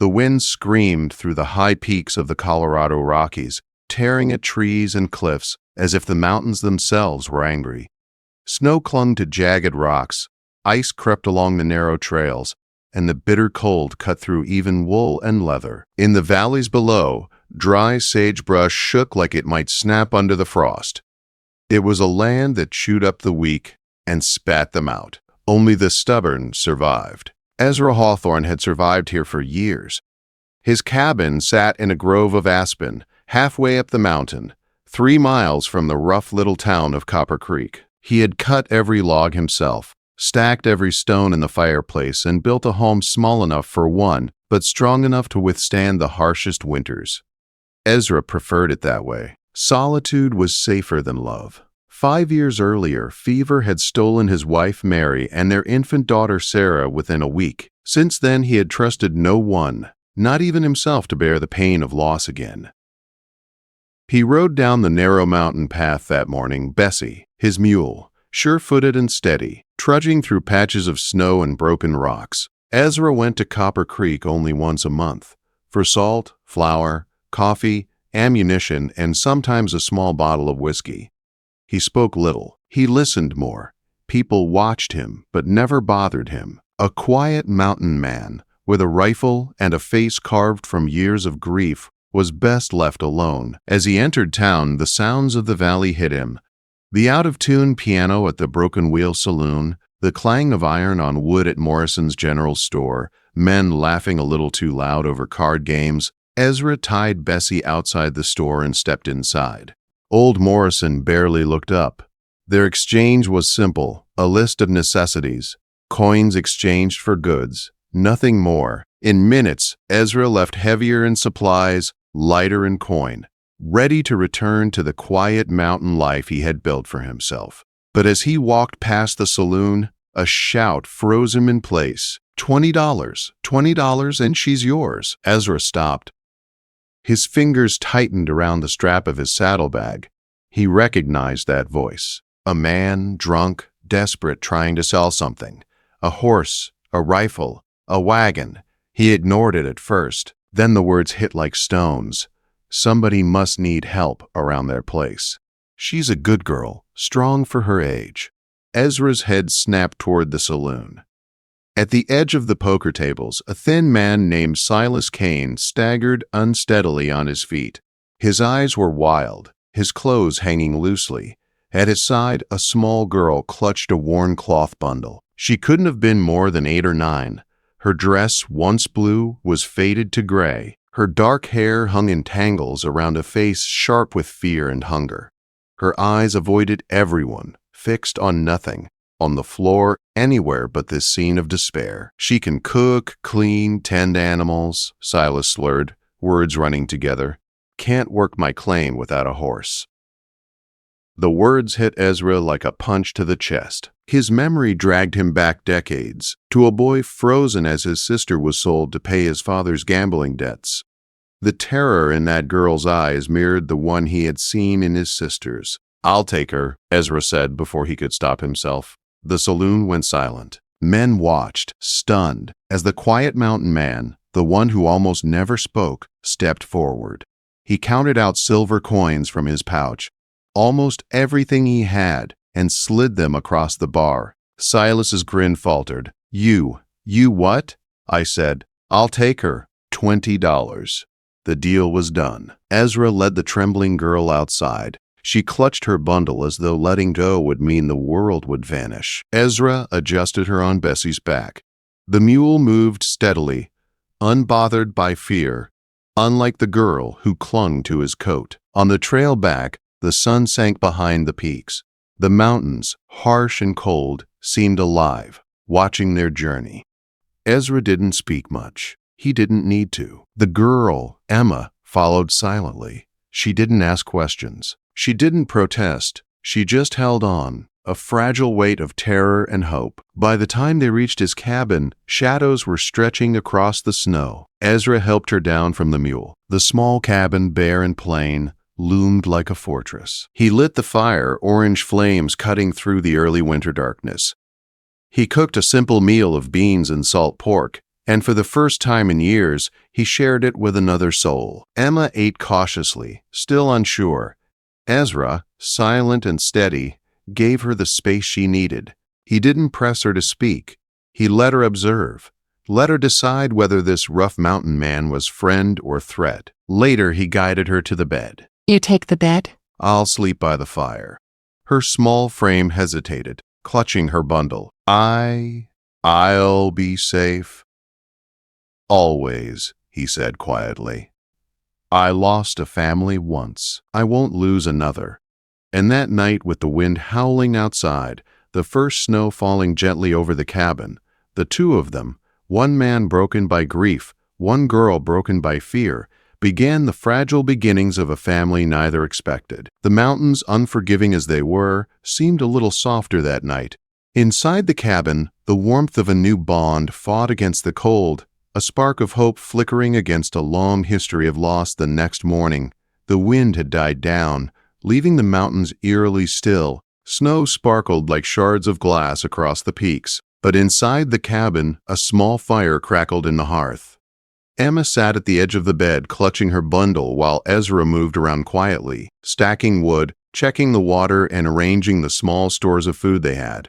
The wind screamed through the high peaks of the Colorado Rockies, tearing at trees and cliffs as if the mountains themselves were angry. Snow clung to jagged rocks, ice crept along the narrow trails, and the bitter cold cut through even wool and leather. In the valleys below, dry sagebrush shook like it might snap under the frost. It was a land that chewed up the weak and spat them out. Only the stubborn survived. Ezra Hawthorne had survived here for years. His cabin sat in a grove of aspen, halfway up the mountain, 3 miles from the rough little town of Copper Creek. He had cut every log himself, stacked every stone in the fireplace, and built a home small enough for one, but strong enough to withstand the harshest winters. Ezra preferred it that way. Solitude was safer than love. 5 years earlier, fever had stolen his wife Mary and their infant daughter Sarah within a week. Since then, he had trusted no one, not even himself, to bear the pain of loss again. He rode down the narrow mountain path that morning, Bessie, his mule, sure-footed and steady, trudging through patches of snow and broken rocks. Ezra went to Copper Creek only once a month, for salt, flour, coffee, ammunition, and sometimes a small bottle of whiskey. He spoke little. He listened more. People watched him, but never bothered him. A quiet mountain man, with a rifle and a face carved from years of grief, was best left alone. As he entered town, the sounds of the valley hit him. The out-of-tune piano at the Broken Wheel Saloon, the clang of iron on wood at Morrison's General Store, men laughing a little too loud over card games. Ezra tied Bessie outside the store and stepped inside. Old Morrison barely looked up. Their exchange was simple, a list of necessities, coins exchanged for goods, nothing more. In minutes, Ezra left heavier in supplies, lighter in coin, ready to return to the quiet mountain life he had built for himself. But as he walked past the saloon, a shout froze him in place. $20, $20, and she's yours. Ezra stopped. His fingers tightened around the strap of his saddlebag. He recognized that voice. A man, drunk, desperate, trying to sell something. A horse, a rifle, a wagon. He ignored it at first. Then the words hit like stones. Somebody must need help around their place. She's a good girl, strong for her age. Ezra's head snapped toward the saloon. At the edge of the poker tables, a thin man named Silas Kane staggered unsteadily on his feet. His eyes were wild, his clothes hanging loosely. At his side, a small girl clutched a worn cloth bundle. She couldn't have been more than 8 or 9. Her dress, once blue, was faded to gray. Her dark hair hung in tangles around a face sharp with fear and hunger. Her eyes avoided everyone, fixed on nothing. On the floor, anywhere but this scene of despair. She can cook, clean, tend animals, Silas slurred, words running together. Can't work my claim without a horse. The words hit Ezra like a punch to the chest. His memory dragged him back decades, to a boy frozen as his sister was sold to pay his father's gambling debts. The terror in that girl's eyes mirrored the one he had seen in his sister's. "I'll take her," Ezra said before he could stop himself. The saloon went silent. Men watched, stunned, as the quiet mountain man, the one who almost never spoke, stepped forward. He counted out silver coins from his pouch, almost everything he had, and slid them across the bar. Silas's grin faltered. You what?" I said. "I'll take her. $20. The deal was done. Ezra led the trembling girl outside. She clutched her bundle as though letting go would mean the world would vanish. Ezra adjusted her on Bessie's back. The mule moved steadily, unbothered by fear, unlike the girl who clung to his coat. On the trail back, the sun sank behind the peaks. The mountains, harsh and cold, seemed alive, watching their journey. Ezra didn't speak much. He didn't need to. The girl, Emma, followed silently. She didn't ask questions. She didn't protest. She just held on, a fragile weight of terror and hope. By the time they reached his cabin, shadows were stretching across the snow. Ezra helped her down from the mule. The small cabin, bare and plain, loomed like a fortress. He lit the fire, orange flames cutting through the early winter darkness. He cooked a simple meal of beans and salt pork, and for the first time in years, he shared it with another soul. Emma ate cautiously, still unsure. Ezra, silent and steady, gave her the space she needed. He didn't press her to speak. He let her observe. Let her decide whether this rough mountain man was friend or threat. Later, he guided her to the bed. You take the bed? I'll sleep by the fire. Her small frame hesitated, clutching her bundle. I'll be safe. Always, he said quietly. I lost a family once. I won't lose another. And that night, with the wind howling outside, the first snow falling gently over the cabin, the two of them, one man broken by grief, one girl broken by fear, began the fragile beginnings of a family neither expected. The mountains, unforgiving as they were, seemed a little softer that night. Inside the cabin, the warmth of a new bond fought against the cold, a spark of hope flickering against a long history of loss. The next morning, the wind had died down, leaving the mountains eerily still. Snow sparkled like shards of glass across the peaks, but inside the cabin, a small fire crackled in the hearth. Emma sat at the edge of the bed, clutching her bundle, while Ezra moved around quietly, stacking wood, checking the water, and arranging the small stores of food they had.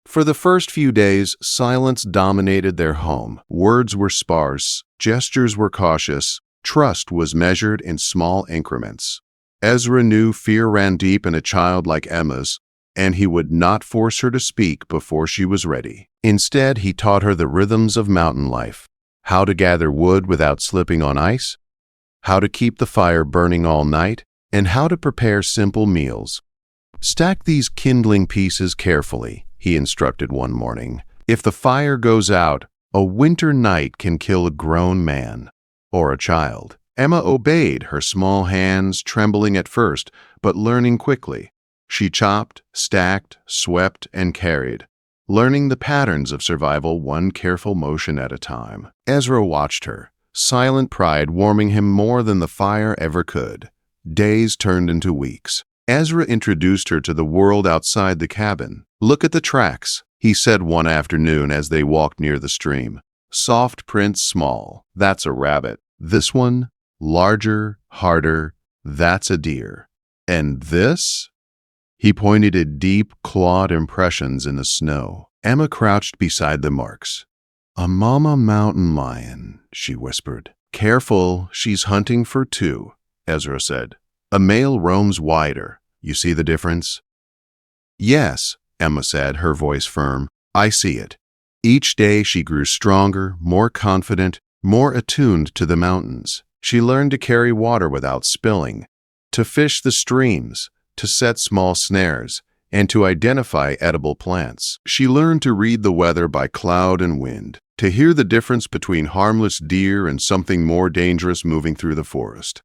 For the first few days, silence dominated their home. Words were sparse, gestures were cautious, trust was measured in small increments. Ezra knew fear ran deep in a child like Emma's, and he would not force her to speak before she was ready. Instead, he taught her the rhythms of mountain life. How to gather wood without slipping on ice, how to keep the fire burning all night, and how to prepare simple meals. Stack these kindling pieces carefully, he instructed one morning. If the fire goes out, a winter night can kill a grown man or a child. Emma obeyed, her small hands trembling at first, but learning quickly. She chopped, stacked, swept, and carried, learning the patterns of survival one careful motion at a time. Ezra watched her, silent pride warming him more than the fire ever could. Days turned into weeks. Ezra introduced her to the world outside the cabin. Look at the tracks, he said one afternoon as they walked near the stream. Soft prints, small. That's a rabbit. This one, larger, harder. That's a deer. And this? He pointed at deep, clawed impressions in the snow. Emma crouched beside the marks. A mama mountain lion, she whispered. Careful, she's hunting for two, Ezra said. A male roams wider. You see the difference? Yes, Emma said, her voice firm. I see it. Each day she grew stronger, more confident, more attuned to the mountains. She learned to carry water without spilling, to fish the streams, to set small snares, and to identify edible plants. She learned to read the weather by cloud and wind, to hear the difference between harmless deer and something more dangerous moving through the forest.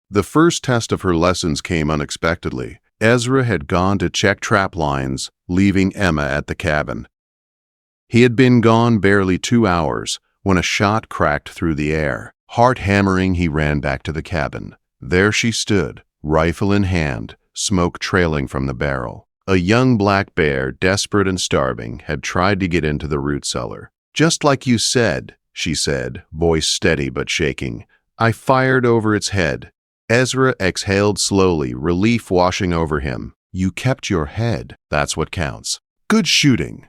The first test of her lessons came unexpectedly. Ezra had gone to check trap lines, leaving Emma at the cabin. He had been gone barely 2 hours when a shot cracked through the air. Heart hammering, he ran back to the cabin. There she stood, rifle in hand, smoke trailing from the barrel. A young black bear, desperate and starving, had tried to get into the root cellar. Just like you said, she said, voice steady but shaking. I fired over its head. Ezra exhaled slowly, relief washing over him. You kept your head. That's what counts. Good shooting.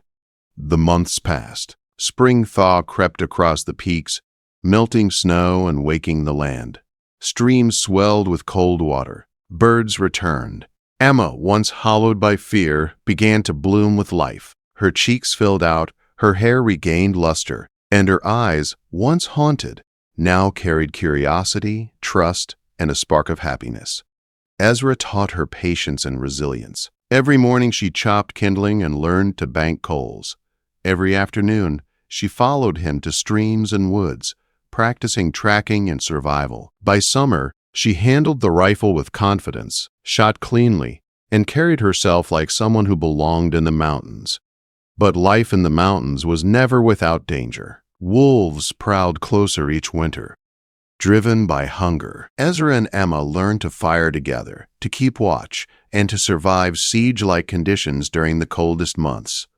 The months passed. Spring thaw crept across the peaks, melting snow and waking the land. Streams swelled with cold water. Birds returned. Emma, once hollowed by fear, began to bloom with life. Her cheeks filled out, her hair regained luster, and her eyes, once haunted, now carried curiosity, trust, and a spark of happiness. Ezra taught her patience and resilience. Every morning she chopped kindling and learned to bank coals. Every afternoon, she followed him to streams and woods, practicing tracking and survival. By summer, she handled the rifle with confidence, shot cleanly, and carried herself like someone who belonged in the mountains. But life in the mountains was never without danger. Wolves prowled closer each winter, driven by hunger. Ezra and Emma learned to fire together, to keep watch, and to survive siege-like conditions during the coldest months.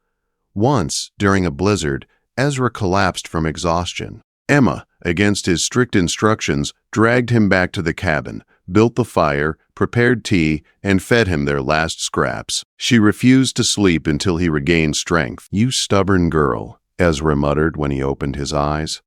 Once, during a blizzard, Ezra collapsed from exhaustion. Emma, against his strict instructions, dragged him back to the cabin, built the fire, prepared tea, and fed him their last scraps. She refused to sleep until he regained strength. "You stubborn girl," Ezra muttered when he opened his eyes.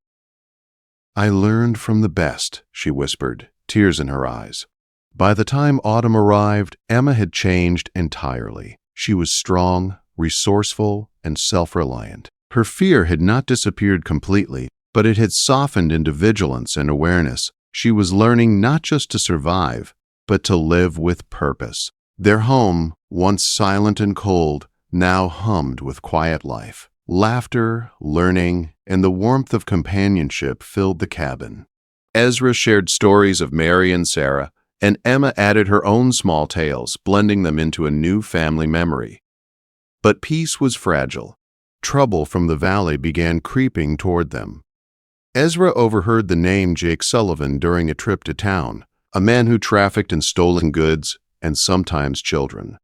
"I learned from the best," she whispered, tears in her eyes. By the time autumn arrived, Emma had changed entirely. She was strong, resourceful, and self-reliant. Her fear had not disappeared completely, but it had softened into vigilance and awareness. She was learning not just to survive, but to live with purpose. Their home, once silent and cold, now hummed with quiet life. Laughter, learning, and the warmth of companionship filled the cabin. Ezra shared stories of Mary and Sarah, and Emma added her own small tales, blending them into a new family memory. But peace was fragile. Trouble from the valley began creeping toward them. Ezra overheard the name Jake Sullivan during a trip to town, a man who trafficked in stolen goods and sometimes children.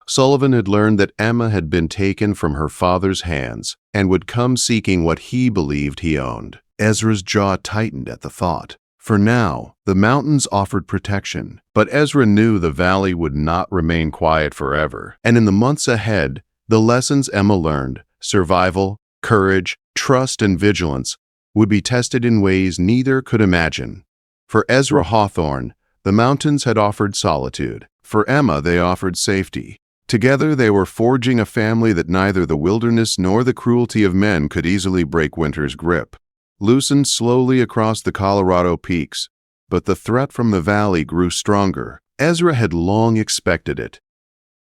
Sullivan had learned that Emma had been taken from her father's hands and would come seeking what he believed he owned. Ezra's jaw tightened at the thought. For now, the mountains offered protection, but Ezra knew the valley would not remain quiet forever. And in the months ahead, the lessons Emma learned, survival, courage, trust, and vigilance, would be tested in ways neither could imagine. For Ezra Hawthorne, the mountains had offered solitude. For Emma, they offered safety. Together, they were forging a family that neither the wilderness nor the cruelty of men could easily break winter's grip. Loosened slowly across the Colorado peaks, but the threat from the valley grew stronger. Ezra had long expected it.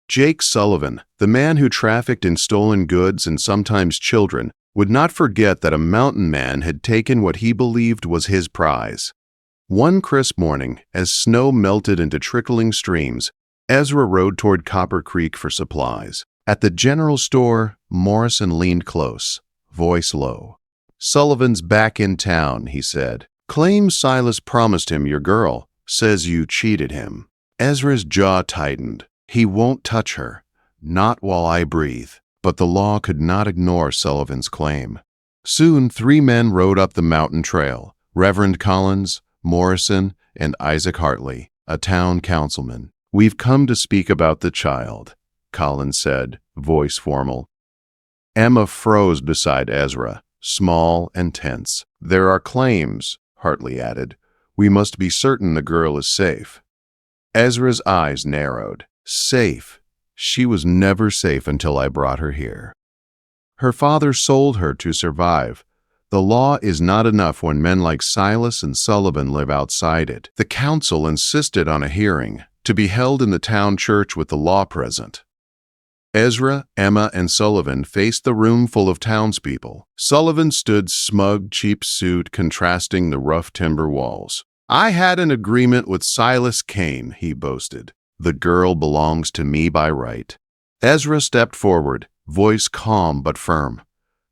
Jake Sullivan, the man who trafficked in stolen goods and sometimes children, would not forget that a mountain man had taken what he believed was his prize. One crisp morning, as snow melted into trickling streams, Ezra rode toward Copper Creek for supplies. At the general store, Morrison leaned close, voice low. "Sullivan's back in town," he said. "Claims Silas promised him your girl. Says you cheated him." Ezra's jaw tightened. He won't touch her. Not while I breathe. But the law could not ignore Sullivan's claim. Soon 3 men rode up the mountain trail, Reverend Collins, Morrison, and Isaac Hartley, a town councilman. "We've come to speak about the child," Collins said, voice formal. Emma froze beside Ezra, small and tense. "There are claims," Hartley added. "We must be certain the girl is safe." Ezra's eyes narrowed. Safe? She was never safe until I brought her here. Her father sold her to survive. The law is not enough when men like Silas and Sullivan live outside it. The council insisted on a hearing, to be held in the town church with the law present. Ezra, Emma, and Sullivan faced the room full of townspeople. Sullivan stood smug, cheap suit, contrasting the rough timber walls. "I had an agreement with Silas Kane," he boasted. "The girl belongs to me by right." Ezra stepped forward, voice calm but firm.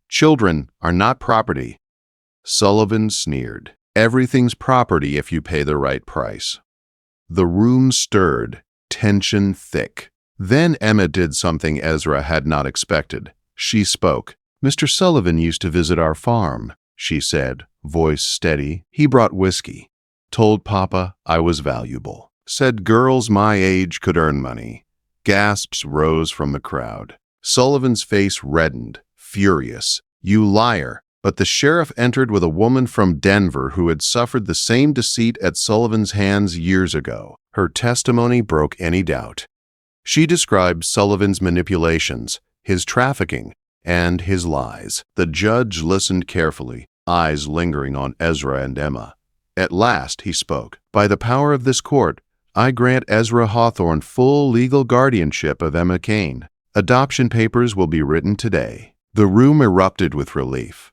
"Children are not property." Sullivan sneered. "Everything's property if you pay the right price." The room stirred, tension thick. Then Emma did something Ezra had not expected. She spoke. "Mr. Sullivan used to visit our farm," she said, voice steady. "He brought whiskey. Told Papa I was valuable. Said girls my age could earn money." Gasps rose from the crowd. Sullivan's face reddened, furious. "You liar." But the sheriff entered with a woman from Denver who had suffered the same deceit at Sullivan's hands years ago. Her testimony broke any doubt. She described Sullivan's manipulations, his trafficking, and his lies. The judge listened carefully, eyes lingering on Ezra and Emma. At last he spoke. "By the power of this court, I grant Ezra Hawthorne full legal guardianship of Emma Kane. Adoption papers will be written today." The room erupted with relief.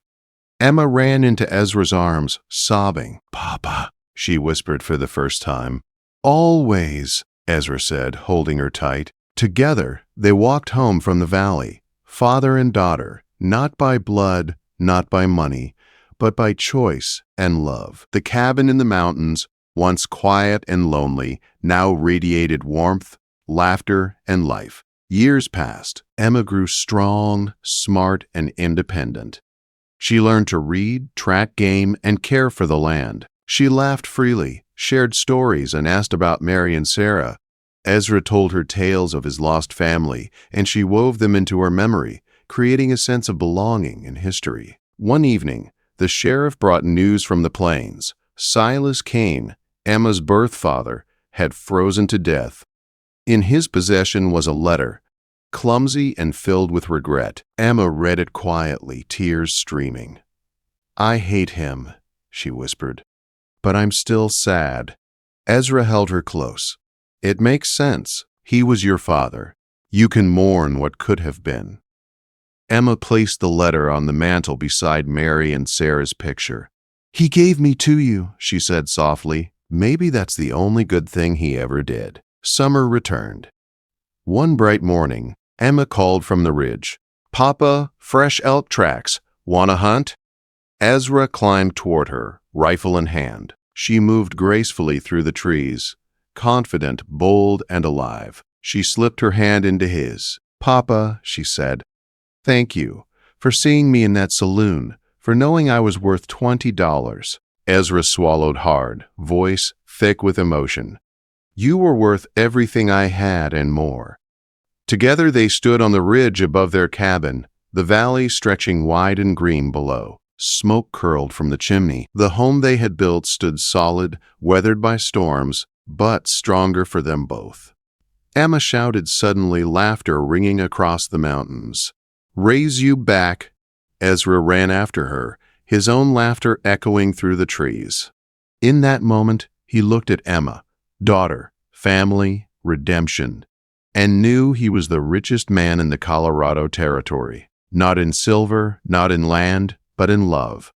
Emma ran into Ezra's arms, sobbing. "Papa," she whispered for the first time. "Always," Ezra said, holding her tight. Together, they walked home from the valley, father and daughter, not by blood, not by money, but by choice and love. The cabin in the mountains, once quiet and lonely, now radiated warmth, laughter, and life. Years passed. Emma grew strong, smart, and independent. She learned to read, track game, and care for the land. She laughed freely, shared stories, and asked about Mary and Sarah. Ezra told her tales of his lost family, and she wove them into her memory, creating a sense of belonging and history. One evening, the sheriff brought news from the plains. Silas Kane, Emma's birth father, had frozen to death. In his possession was a letter, clumsy and filled with regret. Emma read it quietly, tears streaming. "I hate him," she whispered, "but I'm still sad." Ezra held her close. "It makes sense. He was your father. You can mourn what could have been." Emma placed the letter on the mantel beside Mary and Sarah's picture. "He gave me to you," she said softly. "Maybe that's the only good thing he ever did." Summer returned. One bright morning, Emma called from the ridge. "Papa, fresh elk tracks. Want to hunt?" Ezra climbed toward her, rifle in hand. She moved gracefully through the trees, confident, bold, and alive. She slipped her hand into his. "Papa," she said, "thank you for seeing me in that saloon, for knowing I was worth $20. Ezra swallowed hard, voice thick with emotion. "You were worth everything I had and more." Together they stood on the ridge above their cabin, the valley stretching wide and green below. Smoke curled from the chimney. The home they had built stood solid, weathered by storms, but stronger for them both. Emma shouted suddenly, laughter ringing across the mountains. "Raise you back!" Ezra ran after her, his own laughter echoing through the trees. In that moment, he looked at Emma, daughter, family, redemption, and knew he was the richest man in the Colorado Territory. Not in silver, not in land, but in love.